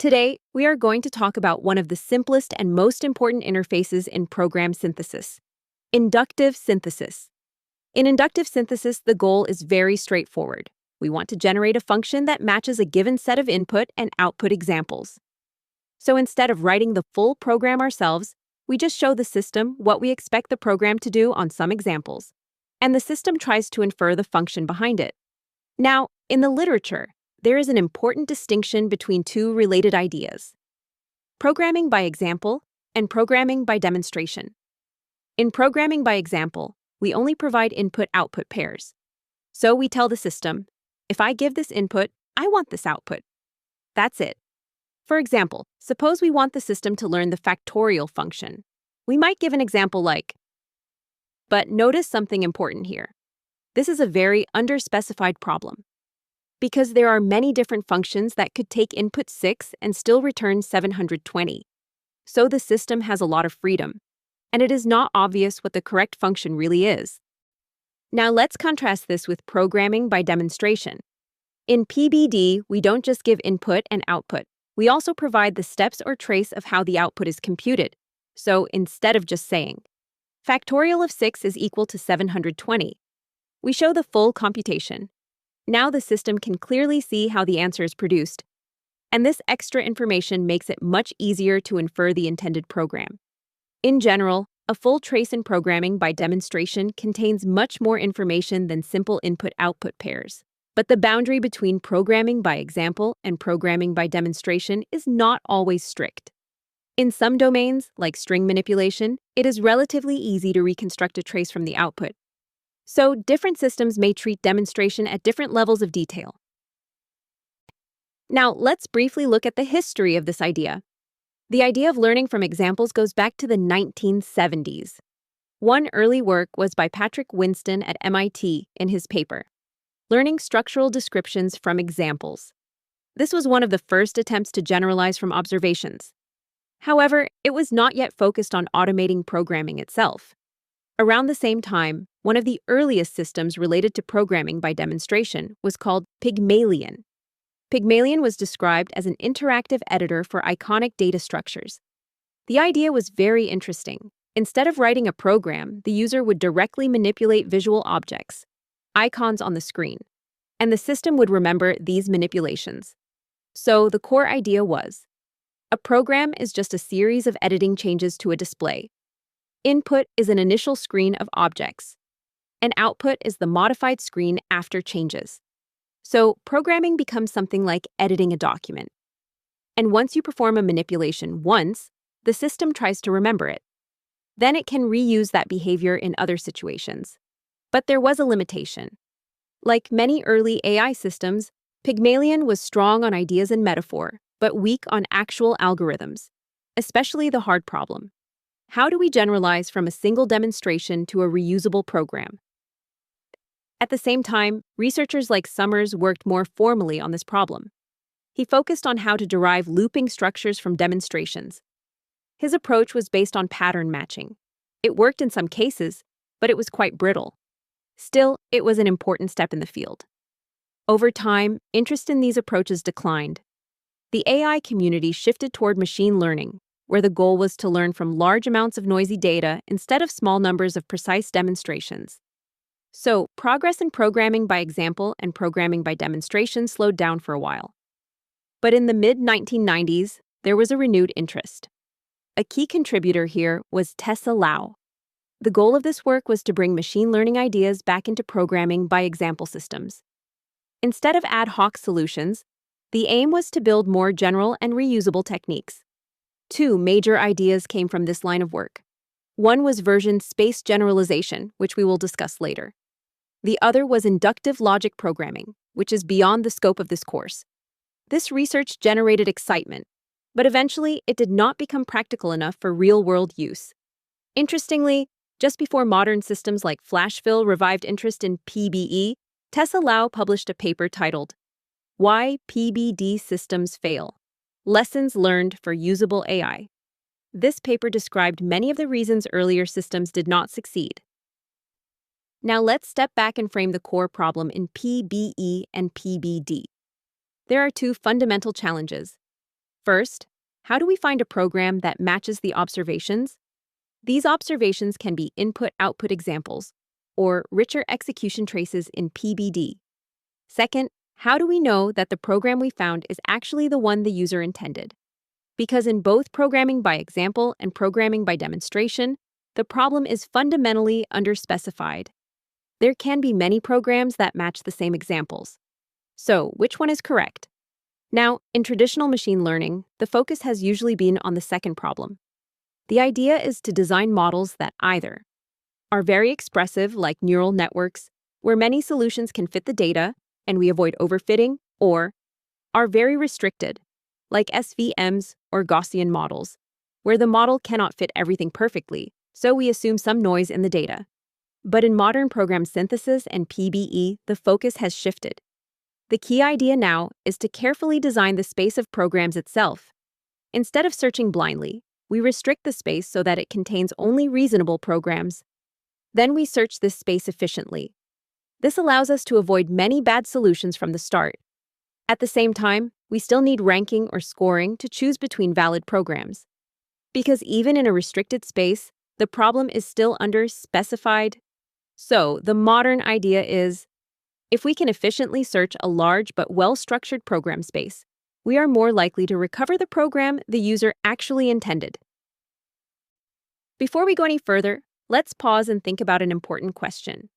Today, we are going to talk about one of the simplest and most important interfaces in program synthesis: inductive synthesis. In inductive synthesis, the goal is very straightforward. We want to generate a function that matches a given set of input and output examples. So instead of writing the full program ourselves, we just show the system what we expect the program to do on some examples, and the system tries to infer the function behind it. Now, in the literature, there is an important distinction between two related ideas: programming by example and programming by demonstration. In programming by example, we only provide input-output pairs. So we tell the system, if I give this input, I want this output. That's it. For example, suppose we want the system to learn the factorial function. We might give an example like, but notice something important here. This is a very underspecified problem, because there are many different functions that could take input 6 and still return 720. So the system has a lot of freedom, and it is not obvious what the correct function really is. Now let's contrast this with programming by demonstration. In PBD, we don't just give input and output. We also provide the steps or trace of how the output is computed. So instead of just saying, factorial of 6 is equal to 720, we show the full computation. Now the system can clearly see how the answer is produced, and this extra information makes it much easier to infer the intended program. In general, a full trace in programming by demonstration contains much more information than simple input-output pairs. But the boundary between programming by example and programming by demonstration is not always strict. In some domains, like string manipulation, it is relatively easy to reconstruct a trace from the output. So different systems may treat demonstration at different levels of detail. Now, let's briefly look at the history of this idea. The idea of learning from examples goes back to the 1970s. One early work was by Patrick Winston at MIT in his paper, Learning Structural Descriptions from Examples. This was one of the first attempts to generalize from observations. However, it was not yet focused on automating programming itself. Around the same time, one of the earliest systems related to programming by demonstration was called Pygmalion. Pygmalion was described as an interactive editor for iconic data structures. The idea was very interesting. Instead of writing a program, the user would directly manipulate visual objects, icons on the screen, and the system would remember these manipulations. So the core idea was, a program is just a series of editing changes to a display. Input is an initial screen of objects, and output is the modified screen after changes. So programming becomes something like editing a document. And once you perform a manipulation once, the system tries to remember it. Then it can reuse that behavior in other situations. But there was a limitation. Like many early AI systems, Pygmalion was strong on ideas and metaphor, but weak on actual algorithms, especially the hard problem. How do we generalize from a single demonstration to a reusable program? At the same time, researchers like Summers worked more formally on this problem. He focused on how to derive looping structures from demonstrations. His approach was based on pattern matching. It worked in some cases, but it was quite brittle. Still, it was an important step in the field. Over time, interest in these approaches declined. The AI community shifted toward machine learning, where the goal was to learn from large amounts of noisy data instead of small numbers of precise demonstrations. So, progress in programming by example and programming by demonstration slowed down for a while. But in the mid-1990s, there was a renewed interest. A key contributor here was Tessa Lau. The goal of this work was to bring machine learning ideas back into programming by example systems. Instead of ad hoc solutions, the aim was to build more general and reusable techniques. Two major ideas came from this line of work. One was version space generalization, which we will discuss later. The other was inductive logic programming, which is beyond the scope of this course. This research generated excitement, but eventually it did not become practical enough for real-world use. Interestingly, just before modern systems like FlashFill revived interest in PBE, Tessa Lau published a paper titled, Why PBD Systems Fail: Lessons Learned for Usable AI. This paper described many of the reasons earlier systems did not succeed. Now let's step back and frame the core problem in PBE and PBD. There are two fundamental challenges. First, how do we find a program that matches the observations? These observations can be input-output examples, or richer execution traces in PBD. Second, how do we know that the program we found is actually the one the user intended? Because in both programming by example and programming by demonstration, the problem is fundamentally underspecified. There can be many programs that match the same examples. So, which one is correct? Now, in traditional machine learning, the focus has usually been on the second problem. The idea is to design models that either are very expressive, like neural networks, where many solutions can fit the data and we avoid overfitting, or are very restricted, like SVMs or Gaussian models, where the model cannot fit everything perfectly, so we assume some noise in the data. But in modern program synthesis and PBE, the focus has shifted. The key idea now is to carefully design the space of programs itself. Instead of searching blindly, we restrict the space so that it contains only reasonable programs. Then we search this space efficiently. This allows us to avoid many bad solutions from the start. At the same time, we still need ranking or scoring to choose between valid programs. Because even in a restricted space, the problem is still underspecified. So, the modern idea is, if we can efficiently search a large but well-structured program space, we are more likely to recover the program the user actually intended. Before we go any further, let's pause and think about an important question.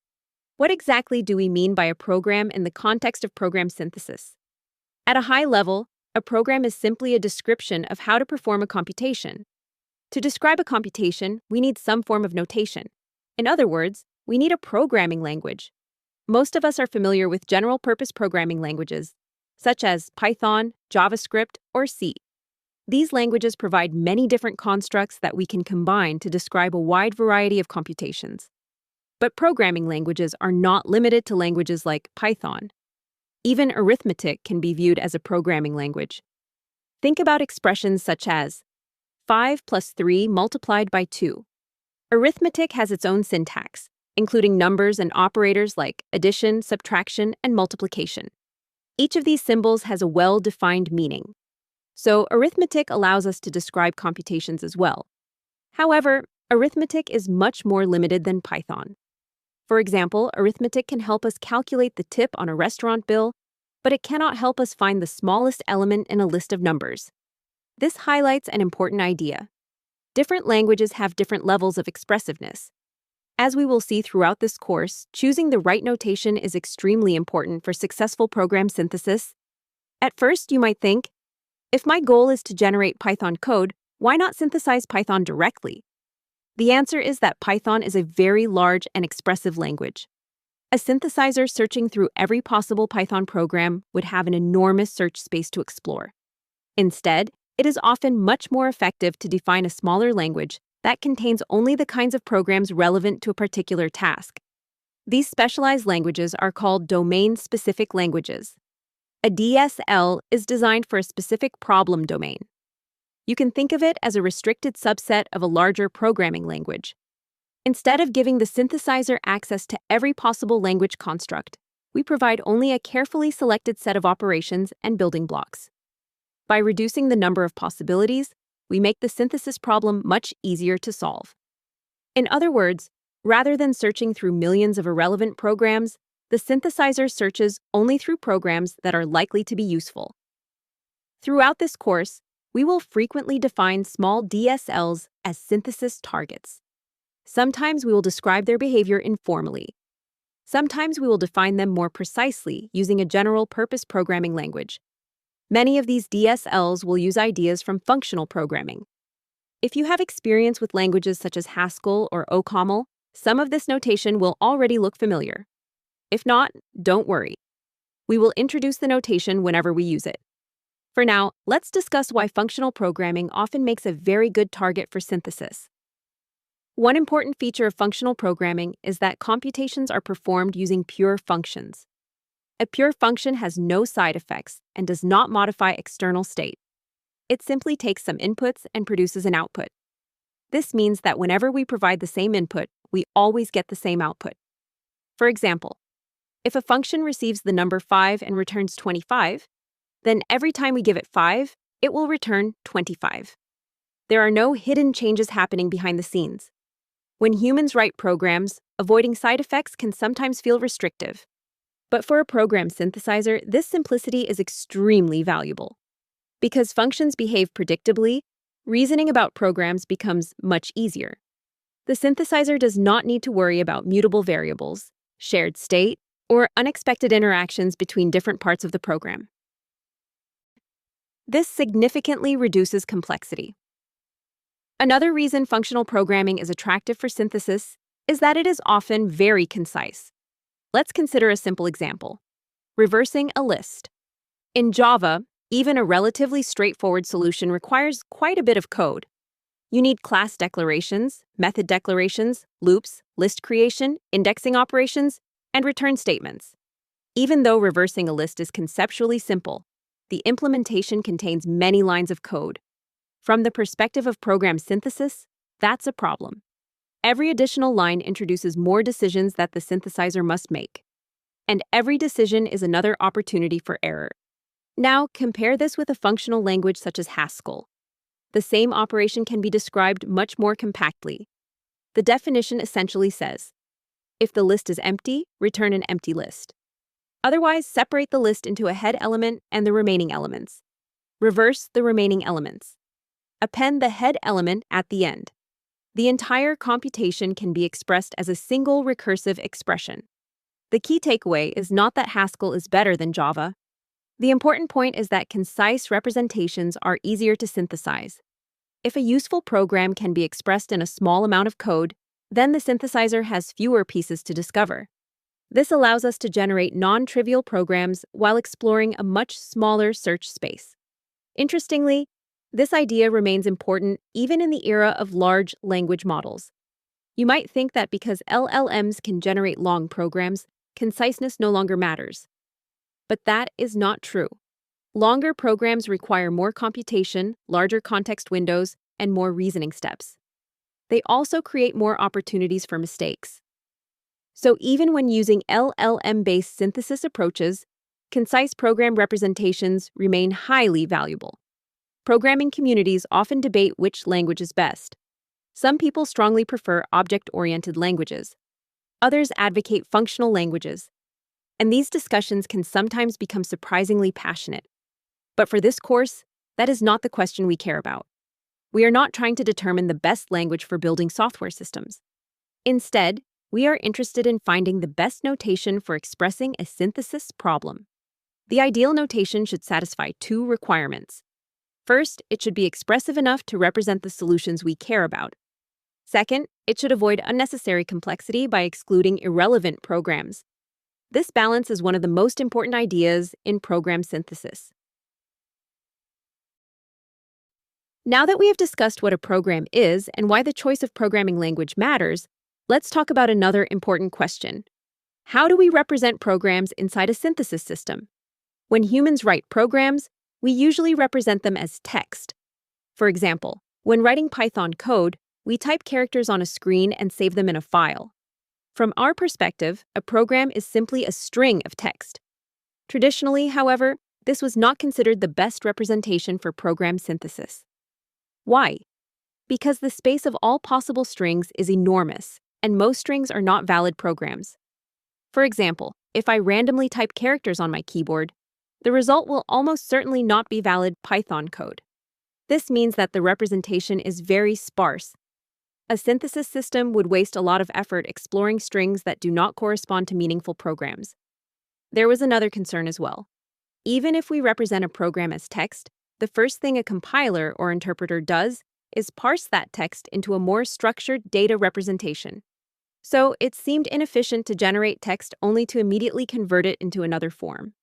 What exactly do we mean by a program in the context of program synthesis? At a high level, a program is simply a description of how to perform a computation. To describe a computation, we need some form of notation. In other words, we need a programming language. Most of us are familiar with general-purpose programming languages, such as Python, JavaScript, or C. These languages provide many different constructs that we can combine to describe a wide variety of computations. But programming languages are not limited to languages like Python. Even arithmetic can be viewed as a programming language. Think about expressions such as 5 plus 3 multiplied by 2. Arithmetic has its own syntax, including numbers and operators like addition, subtraction, and multiplication. Each of these symbols has a well-defined meaning. So, arithmetic allows us to describe computations as well. However, arithmetic is much more limited than Python. For example, arithmetic can help us calculate the tip on a restaurant bill, but it cannot help us find the smallest element in a list of numbers. This highlights an important idea. Different languages have different levels of expressiveness. As we will see throughout this course, choosing the right notation is extremely important for successful program synthesis. At first, you might think, if my goal is to generate Python code, why not synthesize Python directly? The answer is that Python is a very large and expressive language. A synthesizer searching through every possible Python program would have an enormous search space to explore. Instead, it is often much more effective to define a smaller language that contains only the kinds of programs relevant to a particular task. These specialized languages are called domain-specific languages. A DSL is designed for a specific problem domain. You can think of it as a restricted subset of a larger programming language. Instead of giving the synthesizer access to every possible language construct, we provide only a carefully selected set of operations and building blocks. By reducing the number of possibilities, we make the synthesis problem much easier to solve. In other words, rather than searching through millions of irrelevant programs, the synthesizer searches only through programs that are likely to be useful. Throughout this course, we will frequently define small DSLs as synthesis targets. Sometimes we will describe their behavior informally. Sometimes we will define them more precisely using a general-purpose programming language. Many of these DSLs will use ideas from functional programming. If you have experience with languages such as Haskell or OCaml, some of this notation will already look familiar. If not, don't worry. We will introduce the notation whenever we use it. For now, let's discuss why functional programming often makes a very good target for synthesis. One important feature of functional programming is that computations are performed using pure functions. A pure function has no side effects and does not modify external state. It simply takes some inputs and produces an output. This means that whenever we provide the same input, we always get the same output. For example, if a function receives the number 5 and returns 25, then every time we give it 5, it will return 25. There are no hidden changes happening behind the scenes. When humans write programs, avoiding side effects can sometimes feel restrictive. But for a program synthesizer, this simplicity is extremely valuable. Because functions behave predictably, reasoning about programs becomes much easier. The synthesizer does not need to worry about mutable variables, shared state, or unexpected interactions between different parts of the program. This significantly reduces complexity. Another reason functional programming is attractive for synthesis is that it is often very concise. Let's consider a simple example: reversing a list. In Java, even a relatively straightforward solution requires quite a bit of code. You need class declarations, method declarations, loops, list creation, indexing operations, and return statements. Even though reversing a list is conceptually simple, the implementation contains many lines of code. From the perspective of program synthesis, that's a problem. Every additional line introduces more decisions that the synthesizer must make. And every decision is another opportunity for error. Now, compare this with a functional language such as Haskell. The same operation can be described much more compactly. The definition essentially says, if the list is empty, return an empty list. Otherwise, separate the list into a head element and the remaining elements. Reverse the remaining elements. Append the head element at the end. The entire computation can be expressed as a single recursive expression. The key takeaway is not that Haskell is better than Java. The important point is that concise representations are easier to synthesize. If a useful program can be expressed in a small amount of code, then the synthesizer has fewer pieces to discover. This allows us to generate non-trivial programs while exploring a much smaller search space. Interestingly, this idea remains important even in the era of large language models. You might think that because LLMs can generate long programs, conciseness no longer matters. But that is not true. Longer programs require more computation, larger context windows, and more reasoning steps. They also create more opportunities for mistakes. So even when using LLM-based synthesis approaches, concise program representations remain highly valuable. Programming communities often debate which language is best. Some people strongly prefer object-oriented languages. Others advocate functional languages. And these discussions can sometimes become surprisingly passionate. But for this course, that is not the question we care about. We are not trying to determine the best language for building software systems. Instead, we are interested in finding the best notation for expressing a synthesis problem. The ideal notation should satisfy two requirements. First, it should be expressive enough to represent the solutions we care about. Second, it should avoid unnecessary complexity by excluding irrelevant programs. This balance is one of the most important ideas in program synthesis. Now that we have discussed what a program is and why the choice of programming language matters, let's talk about another important question. How do we represent programs inside a synthesis system? When humans write programs, we usually represent them as text. For example, when writing Python code, we type characters on a screen and save them in a file. From our perspective, a program is simply a string of text. Traditionally, however, this was not considered the best representation for program synthesis. Why? Because the space of all possible strings is enormous, and most strings are not valid programs. For example, if I randomly type characters on my keyboard, the result will almost certainly not be valid Python code. This means that the representation is very sparse. A synthesis system would waste a lot of effort exploring strings that do not correspond to meaningful programs. There was another concern as well. Even if we represent a program as text, the first thing a compiler or interpreter does is parse that text into a more structured data representation. So it seemed inefficient to generate text only to immediately convert it into another form.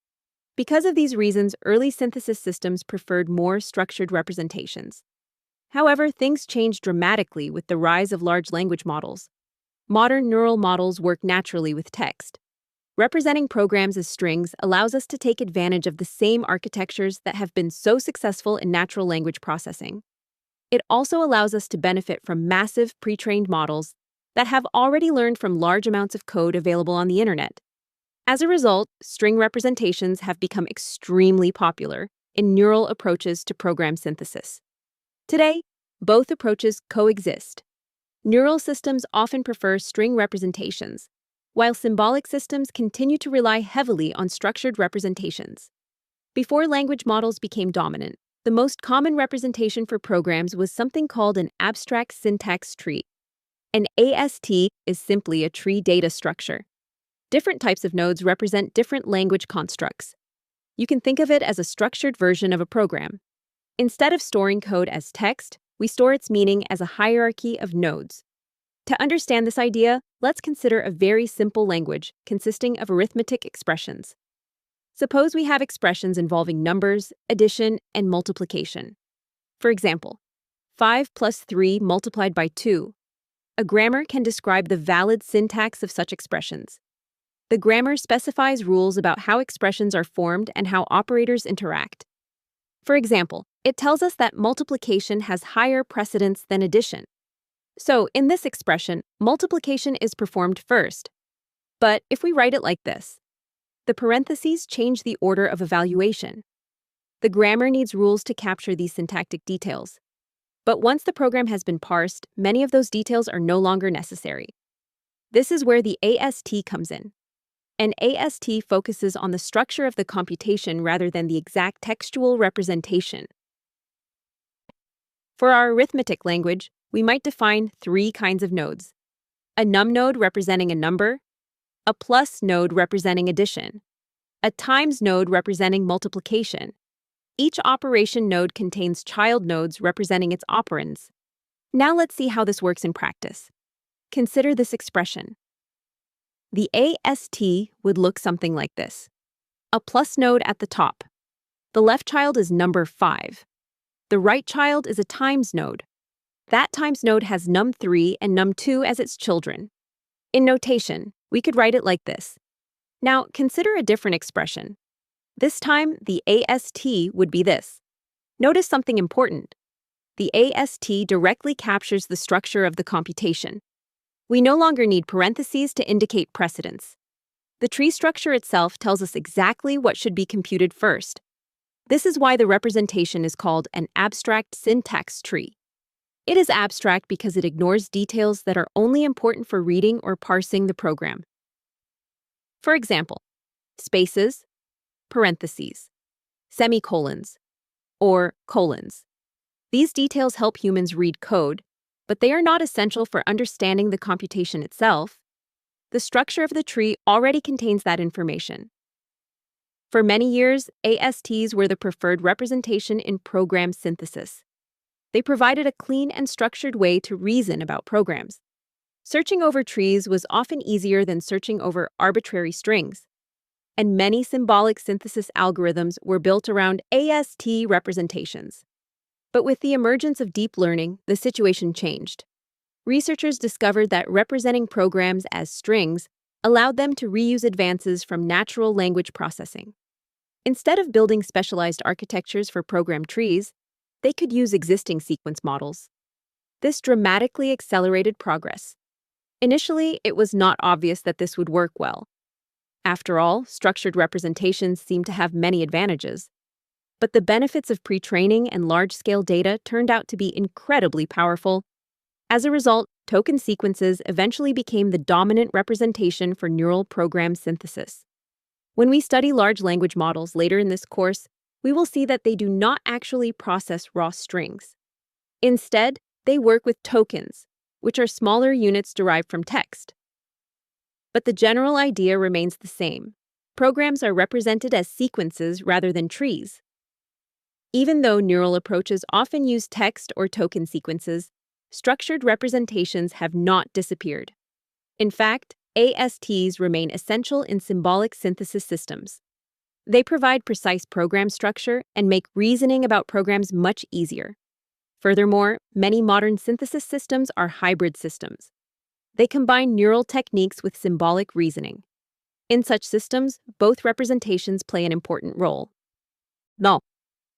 Because of these reasons, early synthesis systems preferred more structured representations. However, things changed dramatically with the rise of large language models. Modern neural models work naturally with text. Representing programs as strings allows us to take advantage of the same architectures that have been so successful in natural language processing. It also allows us to benefit from massive pre-trained models that have already learned from large amounts of code available on the internet. As a result, string representations have become extremely popular, in neural approaches to program synthesis. Today, both approaches coexist. Neural systems often prefer string representations, while symbolic systems continue to rely heavily on structured representations. Before language models became dominant, the most common representation for programs was something called an abstract syntax tree. An AST is simply a tree data structure. Different types of nodes represent different language constructs. You can think of it as a structured version of a program. Instead of storing code as text, we store its meaning as a hierarchy of nodes. To understand this idea, let's consider a very simple language consisting of arithmetic expressions. Suppose we have expressions involving numbers, addition, and multiplication. For example, 5 plus 3 multiplied by 2. A grammar can describe the valid syntax of such expressions. The grammar specifies rules about how expressions are formed and how operators interact. For example, it tells us that multiplication has higher precedence than addition. So, in this expression, multiplication is performed first. But if we write it like this, the parentheses change the order of evaluation. The grammar needs rules to capture these syntactic details. But once the program has been parsed, many of those details are no longer necessary. This is where the AST comes in. An AST focuses on the structure of the computation rather than the exact textual representation. For our arithmetic language, we might define 3 kinds of nodes: a num node representing a number, a plus node representing addition, a times node representing multiplication. Each operation node contains child nodes representing its operands. Now let's see how this works in practice. Consider this expression. The AST would look something like this. A plus node at the top. The left child is number 5. The right child is a times node. That times node has num3 and num2 as its children. In notation, we could write it like this. Now, consider a different expression. This time, the AST would be this. Notice something important. The AST directly captures the structure of the computation. We no longer need parentheses to indicate precedence. The tree structure itself tells us exactly what should be computed first. This is why the representation is called an abstract syntax tree. It is abstract because it ignores details that are only important for reading or parsing the program. For example, spaces, parentheses, semicolons, or colons. These details help humans read code, but they are not essential for understanding the computation itself. The structure of the tree already contains that information. For many years, ASTs were the preferred representation in program synthesis. They provided a clean and structured way to reason about programs. Searching over trees was often easier than searching over arbitrary strings, and many symbolic synthesis algorithms were built around AST representations. But with the emergence of deep learning, the situation changed. Researchers discovered that representing programs as strings allowed them to reuse advances from natural language processing. Instead of building specialized architectures for program trees, they could use existing sequence models. This dramatically accelerated progress. Initially, it was not obvious that this would work well. After all, structured representations seem to have many advantages. But the benefits of pre-training and large-scale data turned out to be incredibly powerful. As a result, token sequences eventually became the dominant representation for neural program synthesis. When we study large language models later in this course, we will see that they do not actually process raw strings. Instead, they work with tokens, which are smaller units derived from text. But the general idea remains the same. Programs are represented as sequences rather than trees. Even though neural approaches often use text or token sequences, structured representations have not disappeared. In fact, ASTs remain essential in symbolic synthesis systems. They provide precise program structure and make reasoning about programs much easier. Furthermore, many modern synthesis systems are hybrid systems. They combine neural techniques with symbolic reasoning. In such systems, both representations play an important role. Now,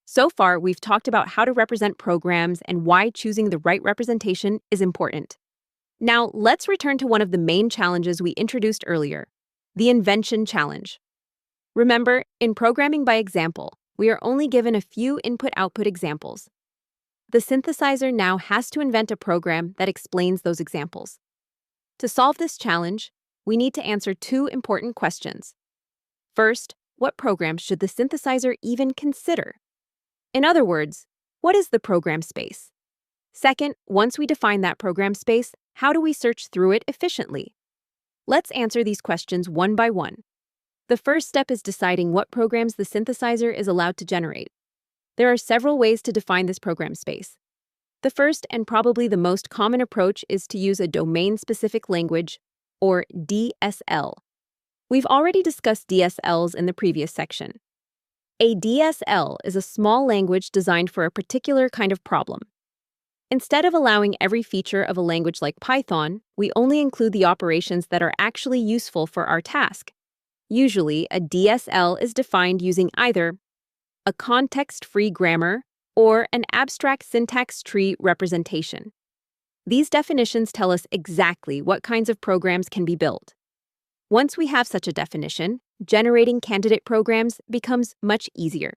so far, we've talked about how to represent programs and why choosing the right representation is important. Now, let's return to one of the main challenges we introduced earlier, the invention challenge. Remember, in programming by example, we are only given a few input-output examples. The synthesizer now has to invent a program that explains those examples. To solve this challenge, we need to answer two important questions. First, what program should the synthesizer even consider? In other words, what is the program space? Second, once we define that program space, how do we search through it efficiently? Let's answer these questions one by one. The first step is deciding what programs the synthesizer is allowed to generate. There are several ways to define this program space. The first and probably the most common approach is to use a domain-specific language, or DSL. We've already discussed DSLs in the previous section. A DSL is a small language designed for a particular kind of problem. Instead of allowing every feature of a language like Python, we only include the operations that are actually useful for our task. Usually, a DSL is defined using either a context-free grammar or an abstract syntax tree representation. These definitions tell us exactly what kinds of programs can be built. Once we have such a definition, generating candidate programs becomes much easier.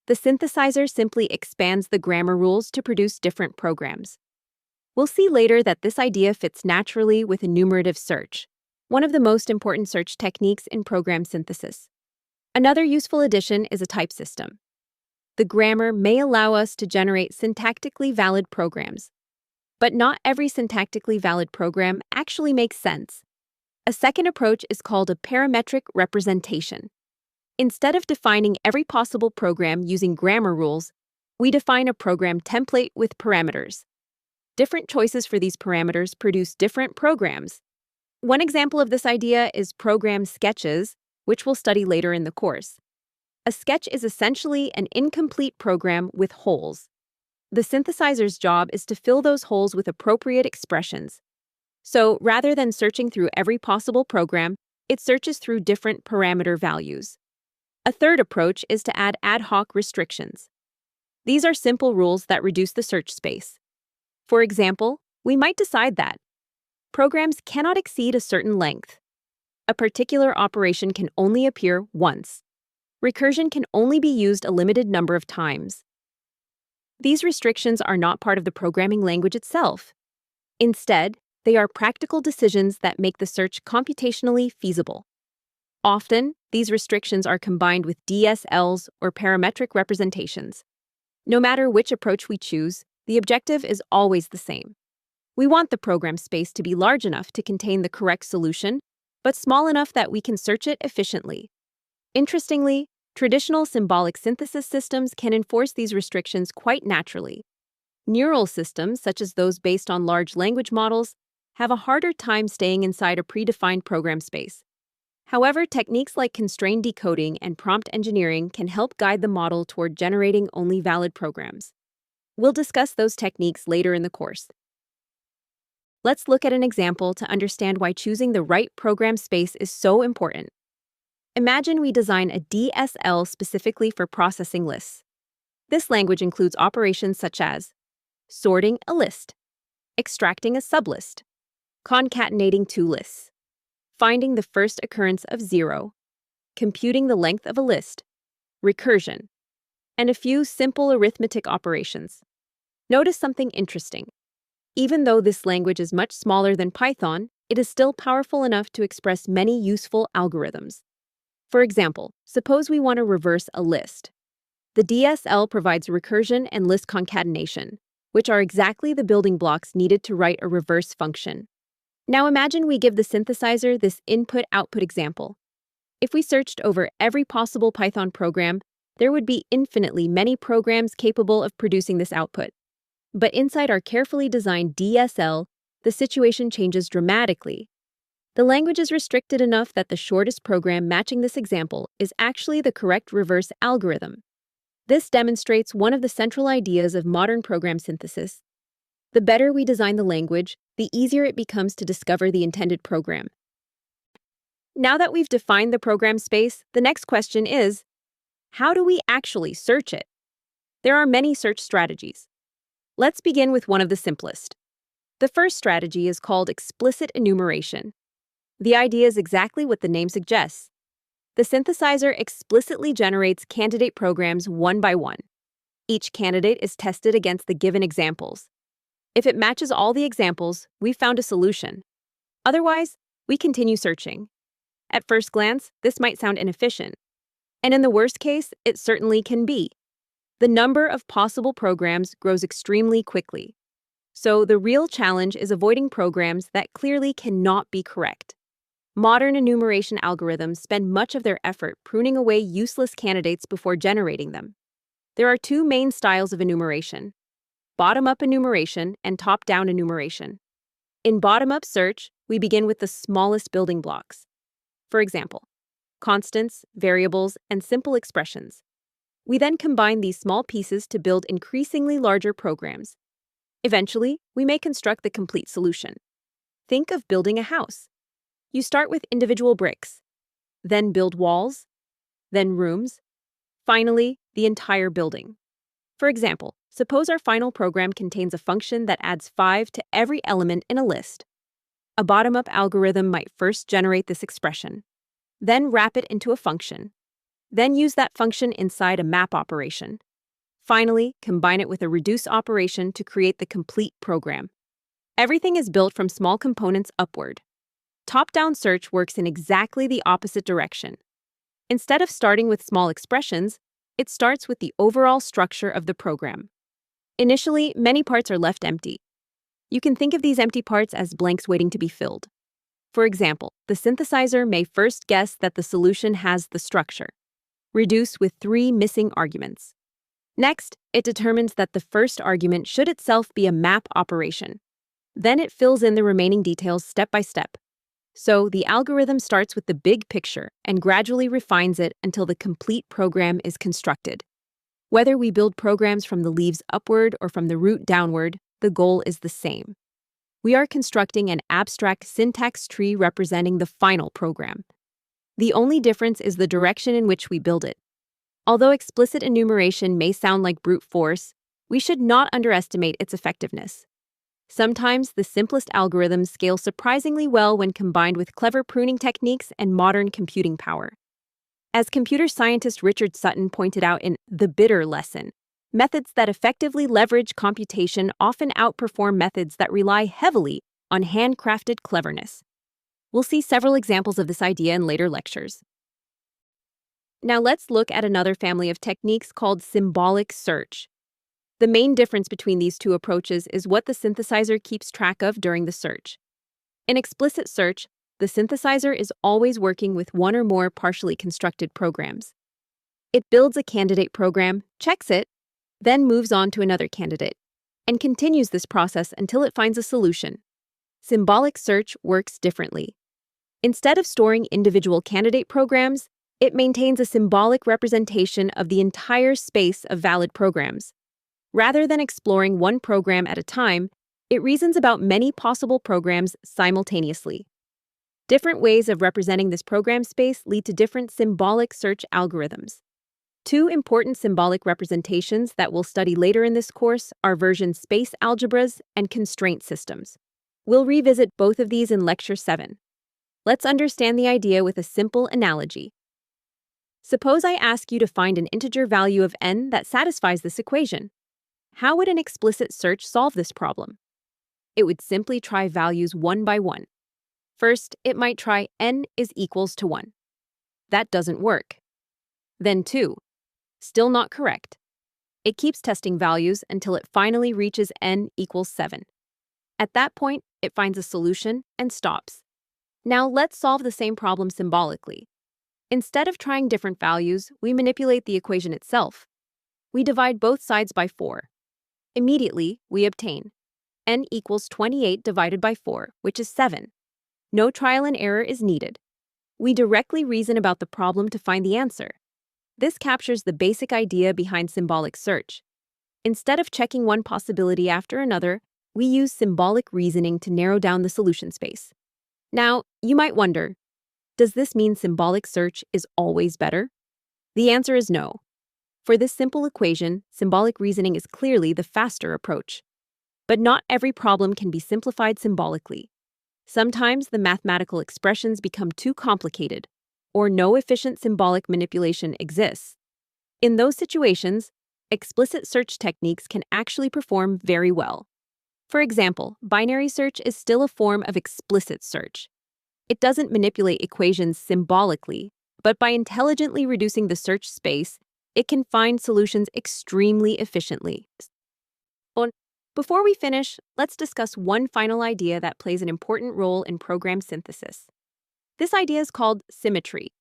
The synthesizer simply expands the grammar rules to produce different programs. We'll see later that this idea fits naturally with enumerative search, one of the most important search techniques in program synthesis. Another useful addition is a type system. The grammar may allow us to generate syntactically valid programs, but not every syntactically valid program actually makes sense. A second approach is called a parametric representation. Instead of defining every possible program using grammar rules, we define a program template with parameters. Different choices for these parameters produce different programs. One example of this idea is program sketches, which we'll study later in the course. A sketch is essentially an incomplete program with holes. The synthesizer's job is to fill those holes with appropriate expressions. So, rather than searching through every possible program, it searches through different parameter values. A third approach is to add ad hoc restrictions. These are simple rules that reduce the search space. For example, we might decide that programs cannot exceed a certain length. A particular operation can only appear once. Recursion can only be used a limited number of times. These restrictions are not part of the programming language itself. Instead, they are practical decisions that make the search computationally feasible. Often, these restrictions are combined with DSLs or parametric representations. No matter which approach we choose, the objective is always the same. We want the program space to be large enough to contain the correct solution, but small enough that we can search it efficiently. Interestingly, traditional symbolic synthesis systems can enforce these restrictions quite naturally. Neural systems, such as those based on large language models, have a harder time staying inside a predefined program space. However, techniques like constrained decoding and prompt engineering can help guide the model toward generating only valid programs. We'll discuss those techniques later in the course. Let's look at an example to understand why choosing the right program space is so important. Imagine we design a DSL specifically for processing lists. This language includes operations such as sorting a list, extracting a sublist, concatenating two lists, finding the first occurrence of 0, computing the length of a list, recursion, and a few simple arithmetic operations. Notice something interesting. Even though this language is much smaller than Python, it is still powerful enough to express many useful algorithms. For example, suppose we want to reverse a list. The DSL provides recursion and list concatenation, which are exactly the building blocks needed to write a reverse function. Now imagine we give the synthesizer this input-output example. If we searched over every possible Python program, there would be infinitely many programs capable of producing this output. But inside our carefully designed DSL, the situation changes dramatically. The language is restricted enough that the shortest program matching this example is actually the correct reverse algorithm. This demonstrates one of the central ideas of modern program synthesis. The better we design the language, the easier it becomes to discover the intended program. Now that we've defined the program space, the next question is, how do we actually search it? There are many search strategies. Let's begin with one of the simplest. The first strategy is called explicit enumeration. The idea is exactly what the name suggests. The synthesizer explicitly generates candidate programs one by one. Each candidate is tested against the given examples. If it matches all the examples, we've found a solution. Otherwise, we continue searching. At first glance, this might sound inefficient. And in the worst case, it certainly can be. The number of possible programs grows extremely quickly. So the real challenge is avoiding programs that clearly cannot be correct. Modern enumeration algorithms spend much of their effort pruning away useless candidates before generating them. There are two main styles of enumeration: bottom-up enumeration and top-down enumeration. In bottom-up search, we begin with the smallest building blocks. For example, constants, variables, and simple expressions. We then combine these small pieces to build increasingly larger programs. Eventually, we may construct the complete solution. Think of building a house. You start with individual bricks, then build walls, then rooms, finally, the entire building. For example, suppose our final program contains a function that adds 5 to every element in a list. A bottom-up algorithm might first generate this expression, then wrap it into a function, then use that function inside a map operation. Finally, combine it with a reduce operation to create the complete program. Everything is built from small components upward. Top-down search works in exactly the opposite direction. Instead of starting with small expressions, it starts with the overall structure of the program. Initially, many parts are left empty. You can think of these empty parts as blanks waiting to be filled. For example, the synthesizer may first guess that the solution has the structure, reduce with 3 missing arguments. Next, it determines that the first argument should itself be a map operation. Then it fills in the remaining details step by step. So the algorithm starts with the big picture and gradually refines it until the complete program is constructed. Whether we build programs from the leaves upward or from the root downward, the goal is the same. We are constructing an abstract syntax tree representing the final program. The only difference is the direction in which we build it. Although explicit enumeration may sound like brute force, we should not underestimate its effectiveness. Sometimes the simplest algorithms scale surprisingly well when combined with clever pruning techniques and modern computing power. As computer scientist Richard Sutton pointed out in The Bitter Lesson, methods that effectively leverage computation often outperform methods that rely heavily on handcrafted cleverness. We'll see several examples of this idea in later lectures. Now let's look at another family of techniques called symbolic search. The main difference between these two approaches is what the synthesizer keeps track of during the search. In explicit search, the synthesizer is always working with one or more partially constructed programs. It builds a candidate program, checks it, then moves on to another candidate, and continues this process until it finds a solution. Symbolic search works differently. Instead of storing individual candidate programs, it maintains a symbolic representation of the entire space of valid programs. Rather than exploring one program at a time, it reasons about many possible programs simultaneously. Different ways of representing this program space lead to different symbolic search algorithms. Two important symbolic representations that we'll study later in this course are version space algebras and constraint systems. We'll revisit both of these in Lecture 7. Let's understand the idea with a simple analogy. Suppose I ask you to find an integer value of n that satisfies this equation. How would an explicit search solve this problem? It would simply try values one by one. First, it might try n is equals to 1. That doesn't work. Then 2. Still not correct. It keeps testing values until it finally reaches n equals 7. At that point, it finds a solution and stops. Now let's solve the same problem symbolically. Instead of trying different values, we manipulate the equation itself. We divide both sides by 4. Immediately, we obtain n equals 28 divided by 4, which is 7. No trial and error is needed. We directly reason about the problem to find the answer. This captures the basic idea behind symbolic search. Instead of checking one possibility after another, we use symbolic reasoning to narrow down the solution space. Now, you might wonder, does this mean symbolic search is always better? The answer is no. For this simple equation, symbolic reasoning is clearly the faster approach. But not every problem can be simplified symbolically. Sometimes the mathematical expressions become too complicated. or no efficient symbolic manipulation exists. In those situations, explicit search techniques can actually perform very well. For example, binary search is still a form of explicit search. It doesn't manipulate equations symbolically, but by intelligently reducing the search space, it can find solutions extremely efficiently. Before we finish, let's discuss one final idea that plays an important role in program synthesis. This idea is called symmetry.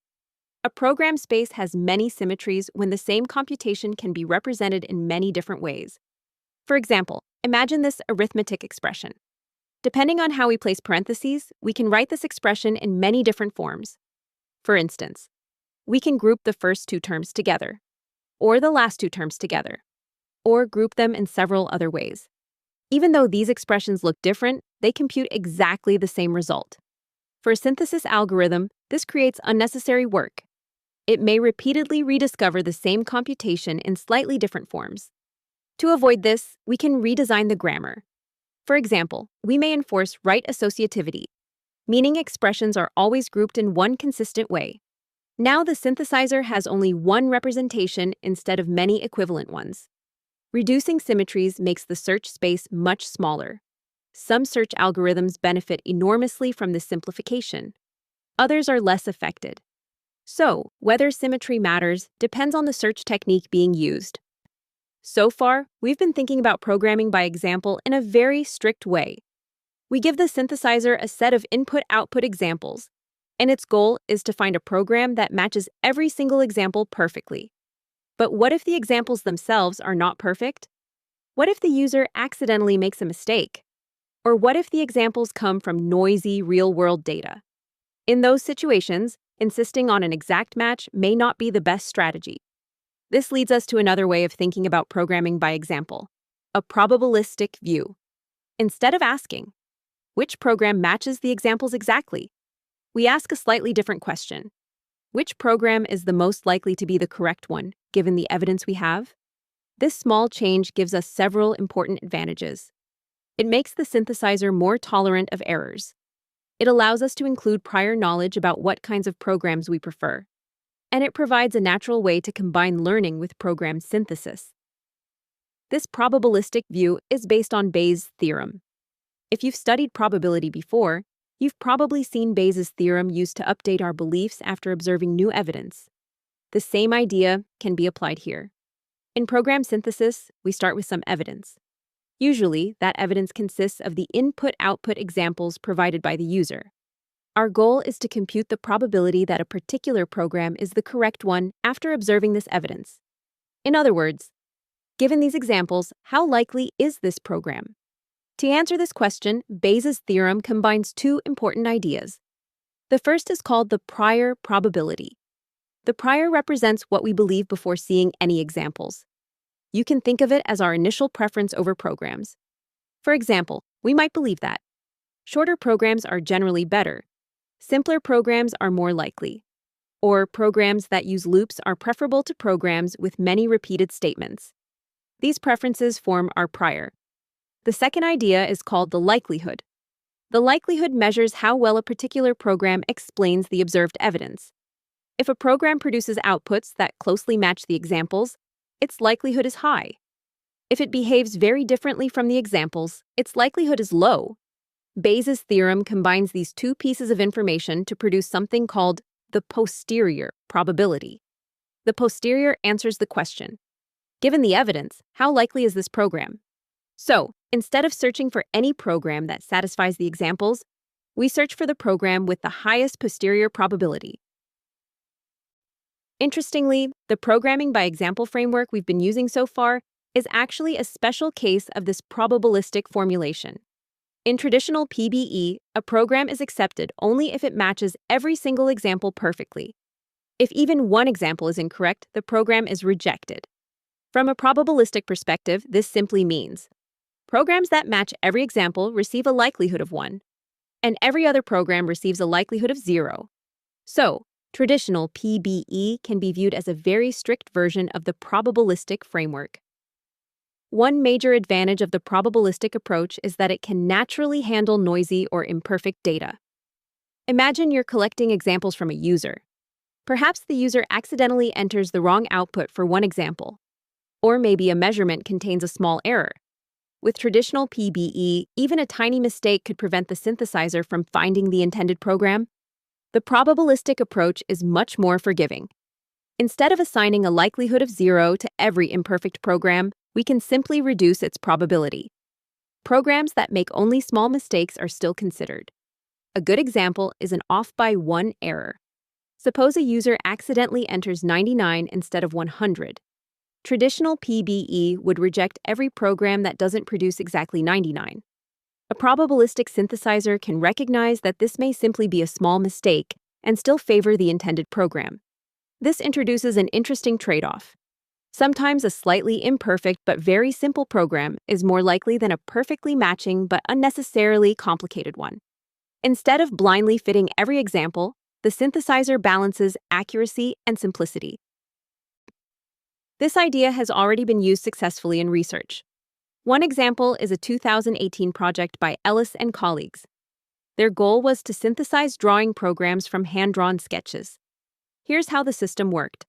A program space has many symmetries when the same computation can be represented in many different ways. For example, imagine this arithmetic expression. Depending on how we place parentheses, we can write this expression in many different forms. For instance, we can group the first two terms together, or the last two terms together, or group them in several other ways. Even though these expressions look different, they compute exactly the same result. For a synthesis algorithm, this creates unnecessary work. It may repeatedly rediscover the same computation in slightly different forms. To avoid this, we can redesign the grammar. For example, we may enforce right associativity, meaning expressions are always grouped in one consistent way. Now the synthesizer has only one representation instead of many equivalent ones. Reducing symmetries makes the search space much smaller. Some search algorithms benefit enormously from this simplification. Others are less affected. So, whether symmetry matters depends on the search technique being used. So far, we've been thinking about programming by example in a very strict way. We give the synthesizer a set of input-output examples, and its goal is to find a program that matches every single example perfectly. But what if the examples themselves are not perfect? What if the user accidentally makes a mistake? Or what if the examples come from noisy, real-world data? In those situations, insisting on an exact match may not be the best strategy. This leads us to another way of thinking about programming by example, a probabilistic view. Instead of asking, which program matches the examples exactly, we ask a slightly different question. Which program is the most likely to be the correct one, given the evidence we have? This small change gives us several important advantages. It makes the synthesizer more tolerant of errors. It allows us to include prior knowledge about what kinds of programs we prefer. And it provides a natural way to combine learning with program synthesis. This probabilistic view is based on Bayes' theorem. If you've studied probability before, you've probably seen Bayes' theorem used to update our beliefs after observing new evidence. The same idea can be applied here. In program synthesis, we start with some evidence. Usually, that evidence consists of the input-output examples provided by the user. Our goal is to compute the probability that a particular program is the correct one after observing this evidence. In other words, given these examples, how likely is this program? To answer this question, Bayes' theorem combines two important ideas. The first is called the prior probability. The prior represents what we believe before seeing any examples. You can think of it as our initial preference over programs. For example, we might believe that shorter programs are generally better, simpler programs are more likely, or programs that use loops are preferable to programs with many repeated statements. These preferences form our prior. The second idea is called the likelihood. The likelihood measures how well a particular program explains the observed evidence. If a program produces outputs that closely match the examples, its likelihood is high. If it behaves very differently from the examples, its likelihood is low. Bayes' theorem combines these two pieces of information to produce something called the posterior probability. The posterior answers the question, given the evidence, how likely is this program? So, instead of searching for any program that satisfies the examples, we search for the program with the highest posterior probability. Interestingly, the programming by example framework we've been using so far is actually a special case of this probabilistic formulation. In traditional PBE, a program is accepted only if it matches every single example perfectly. If even one example is incorrect, the program is rejected. From a probabilistic perspective, this simply means programs that match every example receive a likelihood of 1, and every other program receives a likelihood of 0. So, traditional PBE can be viewed as a very strict version of the probabilistic framework. One major advantage of the probabilistic approach is that it can naturally handle noisy or imperfect data. Imagine you're collecting examples from a user. Perhaps the user accidentally enters the wrong output for one example. Or maybe a measurement contains a small error. With traditional PBE, even a tiny mistake could prevent the synthesizer from finding the intended program. The probabilistic approach is much more forgiving. Instead of assigning a likelihood of 0 to every imperfect program, we can simply reduce its probability. Programs that make only small mistakes are still considered. A good example is an off-by-1 error. Suppose a user accidentally enters 99 instead of 100. Traditional PBE would reject every program that doesn't produce exactly 99. A probabilistic synthesizer can recognize that this may simply be a small mistake and still favor the intended program. This introduces an interesting trade-off. Sometimes a slightly imperfect but very simple program is more likely than a perfectly matching but unnecessarily complicated one. Instead of blindly fitting every example, the synthesizer balances accuracy and simplicity. This idea has already been used successfully in research. One example is a 2018 project by Ellis and colleagues. Their goal was to synthesize drawing programs from hand-drawn sketches. Here's how the system worked.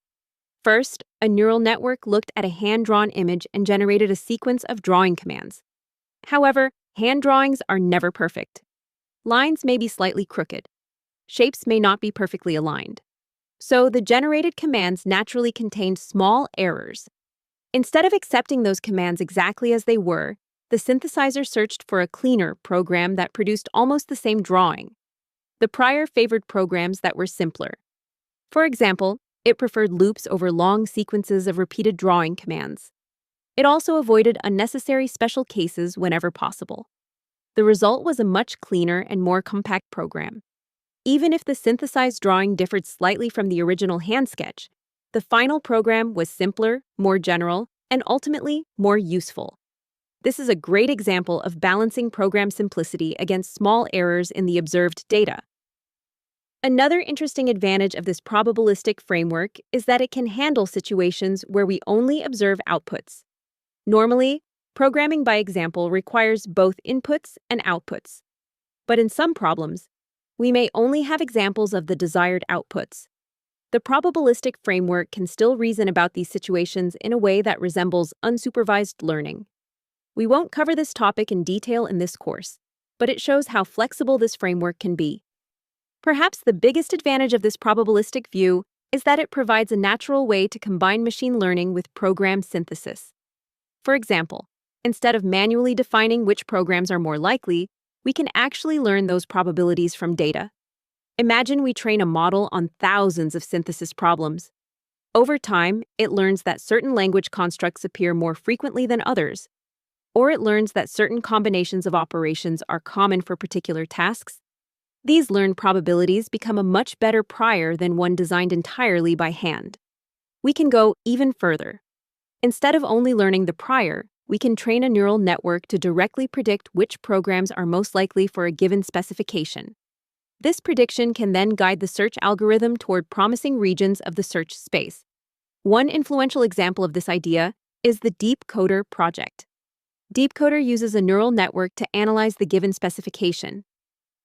First, a neural network looked at a hand-drawn image and generated a sequence of drawing commands. However, hand drawings are never perfect. Lines may be slightly crooked. Shapes may not be perfectly aligned. So the generated commands naturally contained small errors. Instead of accepting those commands exactly as they were, the synthesizer searched for a cleaner program that produced almost the same drawing. The prior favored programs that were simpler. For example, it preferred loops over long sequences of repeated drawing commands. It also avoided unnecessary special cases whenever possible. The result was a much cleaner and more compact program. Even if the synthesized drawing differed slightly from the original hand sketch, the final program was simpler, more general, and ultimately more useful. This is a great example of balancing program simplicity against small errors in the observed data. Another interesting advantage of this probabilistic framework is that it can handle situations where we only observe outputs. Normally, programming by example requires both inputs and outputs. But in some problems, we may only have examples of the desired outputs. The probabilistic framework can still reason about these situations in a way that resembles unsupervised learning. We won't cover this topic in detail in this course, but it shows how flexible this framework can be. Perhaps the biggest advantage of this probabilistic view is that it provides a natural way to combine machine learning with program synthesis. For example, instead of manually defining which programs are more likely, we can actually learn those probabilities from data. Imagine we train a model on thousands of synthesis problems. Over time, it learns that certain language constructs appear more frequently than others, or it learns that certain combinations of operations are common for particular tasks. These learned probabilities become a much better prior than one designed entirely by hand. We can go even further. Instead of only learning the prior, we can train a neural network to directly predict which programs are most likely for a given specification. This prediction can then guide the search algorithm toward promising regions of the search space. One influential example of this idea is the DeepCoder project. DeepCoder uses a neural network to analyze the given specification.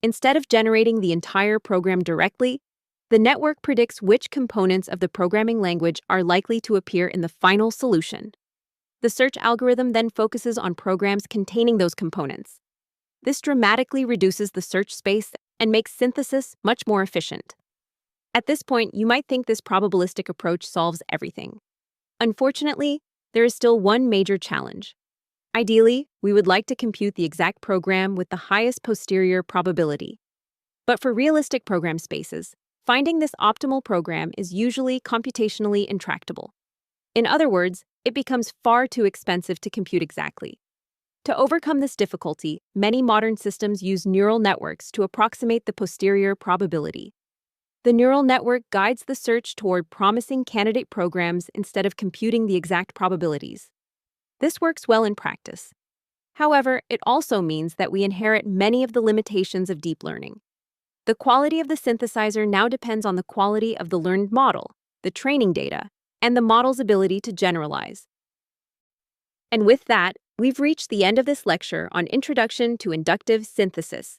Instead of generating the entire program directly, the network predicts which components of the programming language are likely to appear in the final solution. The search algorithm then focuses on programs containing those components. This dramatically reduces the search space and makes synthesis much more efficient. At this point, you might think this probabilistic approach solves everything. Unfortunately, there is still one major challenge. Ideally, we would like to compute the exact program with the highest posterior probability. But for realistic program spaces, finding this optimal program is usually computationally intractable. In other words, it becomes far too expensive to compute exactly. To overcome this difficulty, many modern systems use neural networks to approximate the posterior probability. The neural network guides the search toward promising candidate programs instead of computing the exact probabilities. This works well in practice. However, it also means that we inherit many of the limitations of deep learning. The quality of the synthesizer now depends on the quality of the learned model, the training data, and the model's ability to generalize. And with that, we've reached the end of this lecture on Introduction to Inductive Synthesis.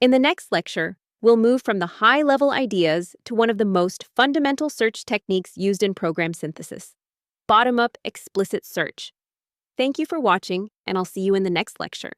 In the next lecture, We'll move from the high-level ideas to one of the most fundamental search techniques used in program synthesis: bottom-up explicit search. Thank you for watching, and I'll see you in the next lecture.